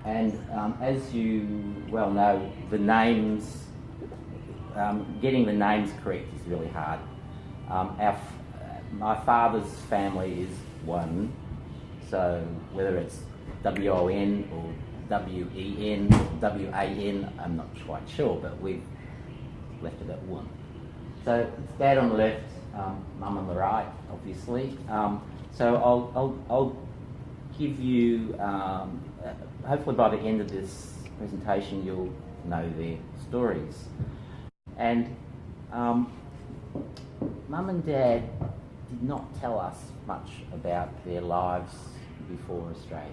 And as you well know, the names, getting the names correct is really hard. My father's family is one, so whether it's W-O-N or W-E-N, W-A-N, I'm not quite sure, but we've left it at one. So it's Dad on the left, Mum on the right, obviously. So I'll give you, hopefully by the end of this presentation, you'll know their stories. And Mum and Dad did not tell us much about their lives before Australia.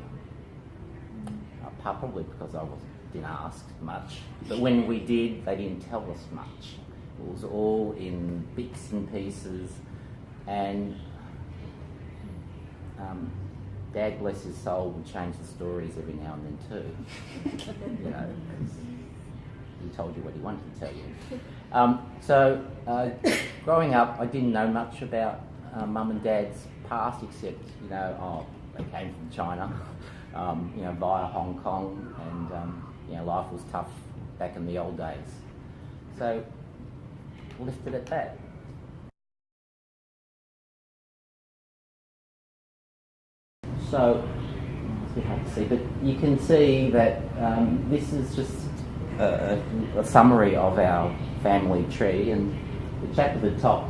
Probably because I didn't ask much. But when we did, they didn't tell us much. It was all in bits and pieces. And Dad, bless his soul, would change the stories every now and then too. You know, he told you what he wanted to tell you. So growing up, I didn't know much about Mum and Dad's past, except, you know, they came from China, you know, via Hong Kong, and you know, life was tough back in the old days. So left it at that. So it's a bit hard to see, but you can see that this is just a summary of our family tree, and the chap at the top,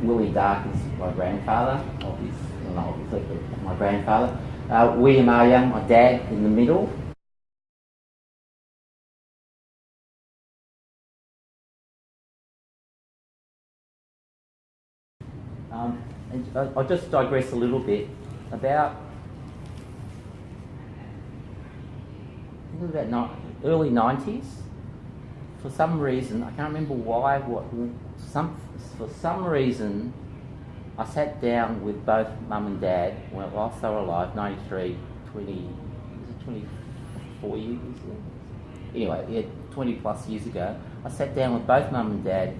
Willie Dark, is my grandfather, obviously my grandfather. William R. Young, my dad, in the middle. And I'll just digress a little bit about early 90s. For some reason, I can't remember why, for some reason, I sat down with both Mum and Dad whilst they were alive, 93, 24 years ago? Anyway, yeah, 20 plus years ago. I sat down with both Mum and Dad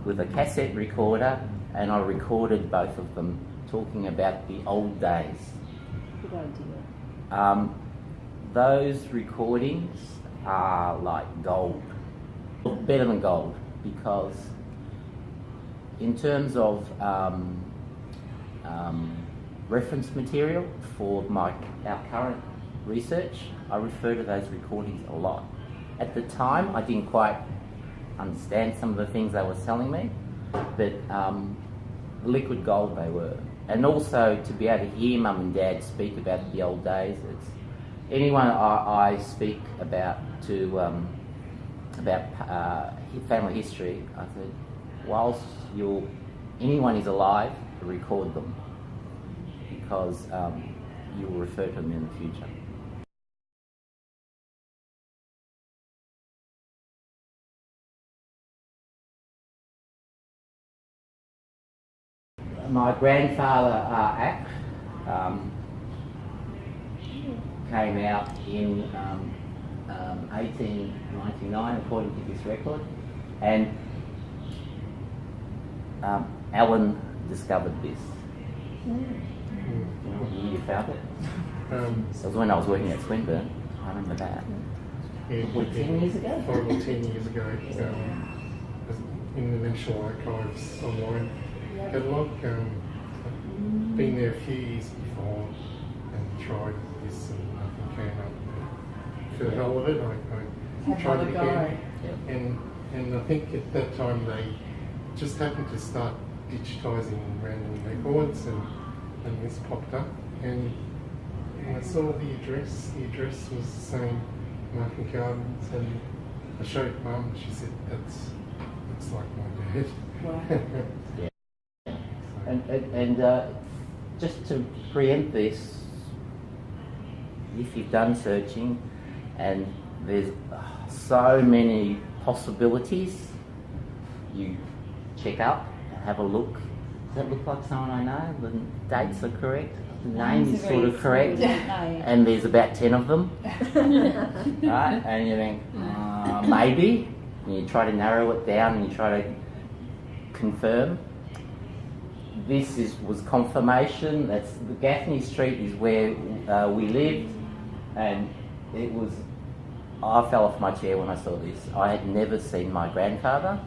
with a cassette recorder, and I recorded both of them talking about the old days. Good idea. Those recordings are like gold. Better than gold, because in terms of reference material for our current research, I refer to those recordings a lot. At the time, I didn't quite understand some of the things they were telling me, but liquid gold they were. And also to be able to hear Mum and Dad speak about the old days. It's anyone I speak about family history, I said, whilst anyone is alive, record them, because you will refer to them in the future. My grandfather, Ak, came out in 1899, according to this record, and Alan discovered this. You know what year you found it? It was when I was working at Swinburne. I remember that. Yeah, 10 years ago? 5 or 10 years ago. In the National Archives online catalogue. I've been there a few years before and tried this, and nothing came up. For the hell of it, I tried it again. And I think at that time they just happened to start digitising random records, and this popped up, and I saw the address. The address was the same, Market Gardens, and I showed Mum. She said, looks like my dad. Wow. Yeah. And just to preempt this, if you've done searching, and there's so many possibilities, you check up and have a look. Does that look like someone I know? The dates are correct, the name is sort of correct, and there's about 10 of them. Right? And you think, maybe, and you try to narrow it down and you try to confirm. This was confirmation. That's the Gaffney Street is where we lived, and it was, I fell off my chair when I saw this. I had never seen my grandfather,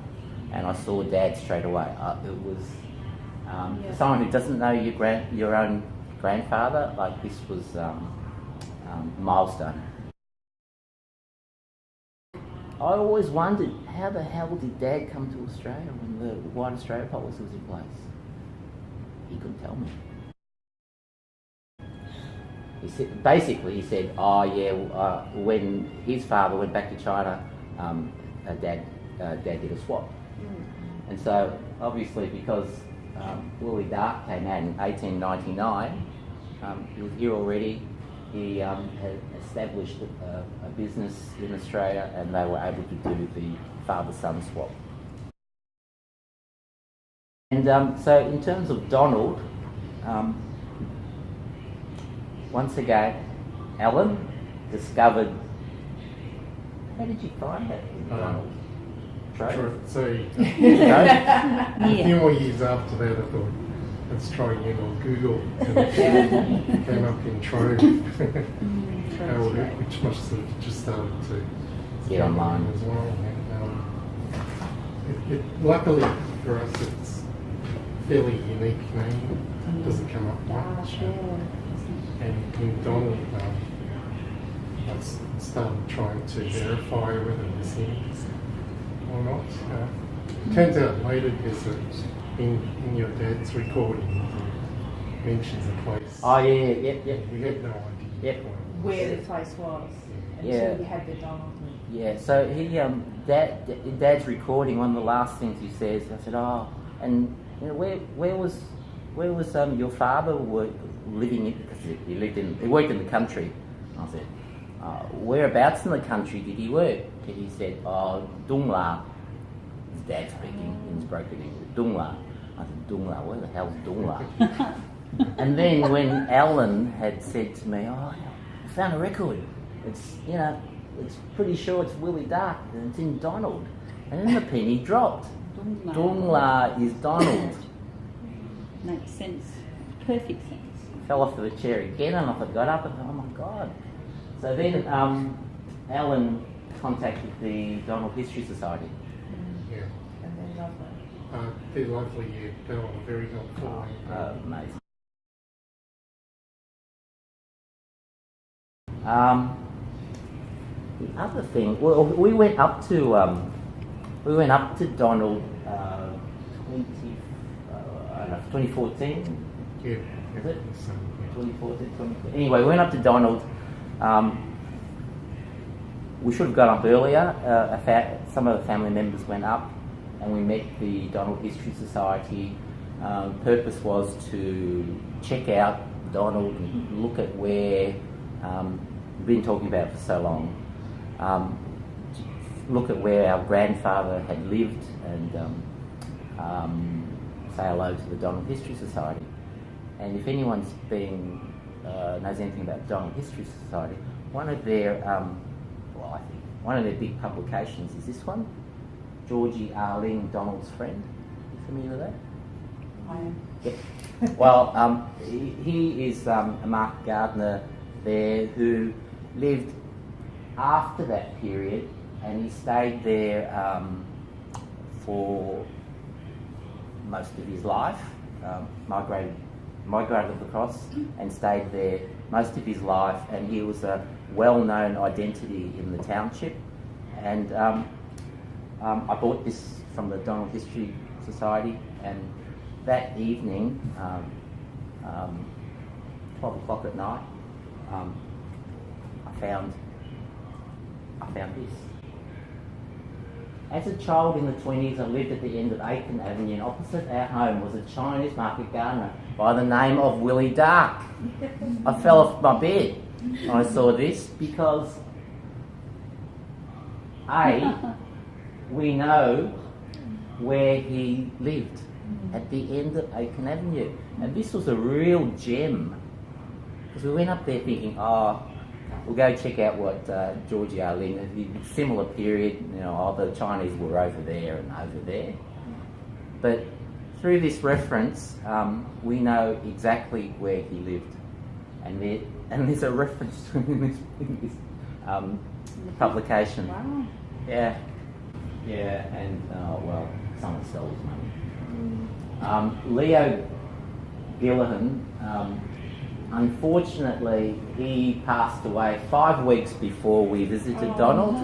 and I saw Dad straight away. It was, for someone who doesn't know your own grandfather, like this was a milestone. I always wondered, how the hell did Dad come to Australia when the White Australia policy was in place? He couldn't tell me. He said, oh yeah, when his father went back to China, Dad did a swap. And so, obviously, because Willie Dark came out in 1899, he was here already. He had established a business in Australia, and they were able to do the father-son swap. And so in terms of Donald, once again, Alan discovered... How did you find that in Donald? So, Yeah. a few more years after that, I thought, let's try again on Google. And it came up in Trove, which must have just started to get online as well. And, luckily for us, it's a fairly unique name. It doesn't come up much. And in Donald, I started trying to verify whether it was him or not. Turns out later there's in your dad's recording he mentions a place. Oh yeah. We had no idea Where the place was until we had the Donald. Yeah, so he Dad's recording, one of the last things he says, I said, oh, and you know, where was your father living in, because he worked in the country. I said, whereabouts in the country did he work? And he said, oh, Dungla. His dad speaking in his broken English. Dungla. I said, Dungla, where the hell's Dungla? And then when Alan had said to me, oh, I found a record. It's, you know, it's pretty sure it's Willie Dark and it's in Donald. And then the penny dropped. Dungla is Donald. Makes sense. Perfect sense. Fell off the chair again, and I got up and thought, oh my God. So then Alan contacted the Donald History Society. Yeah. And then lovely. They're lovely, yeah. They were very helpful. Amazing. The other thing, well, we went up to Donald 2014. Yeah. Is it? 2014. Anyway, we went up to Donald. We should have gone up earlier. Some of the family members went up, and we met the Donald History Society. Purpose was to check out Donald and look at where we've been talking about it for so long. Look at where our grandfather had lived and say hello to the Donald History Society. And if anyone's knows anything about Donald History Society, one of their big publications is this one, Georgie Arling, Donald's Friend. You familiar with that? I am. Yep. Well, he is a market gardener there who lived after that period, and he stayed there for most of his life. Migrated across and stayed there most of his life, and he was a well-known identity in the township. And I bought this from the Donald History Society, and that evening, 12 o'clock at night, I found this. As a child in the 20s, I lived at the end of Aiken Avenue, and opposite our home was a Chinese market gardener by the name of Willie Dark. I fell off my bed when I saw this because, we know where he lived, at the end of Aiken Avenue. And this was a real gem, because we went up there thinking, we'll go check out what Georgie Arling, a similar period, you know, the Chinese were over there and over there. But through this reference, we know exactly where he lived. And there's a reference to him in this publication. Wow. Yeah, yeah, and well, someone stole his money. Leo Gillihan, unfortunately, he passed away 5 weeks before we visited Donald.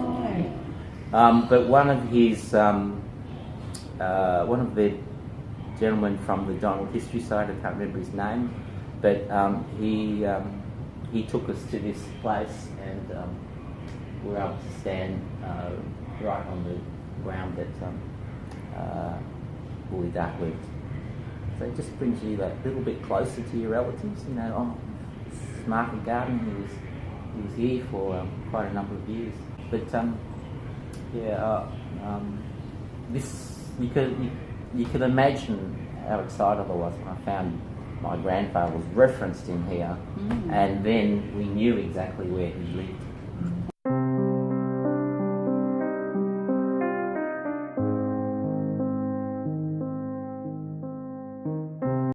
No. But one of the gentlemen from the Donald History Site, I can't remember his name, but he took us to this place, and we were able to stand right on the ground that Willie Duck lived. So it just brings you that little bit closer to your relatives. You know, this is Market Garden. He was here for quite a number of years. But this you could imagine how excited I was when I found my grandfather was referenced in here, and then we knew exactly where he lived.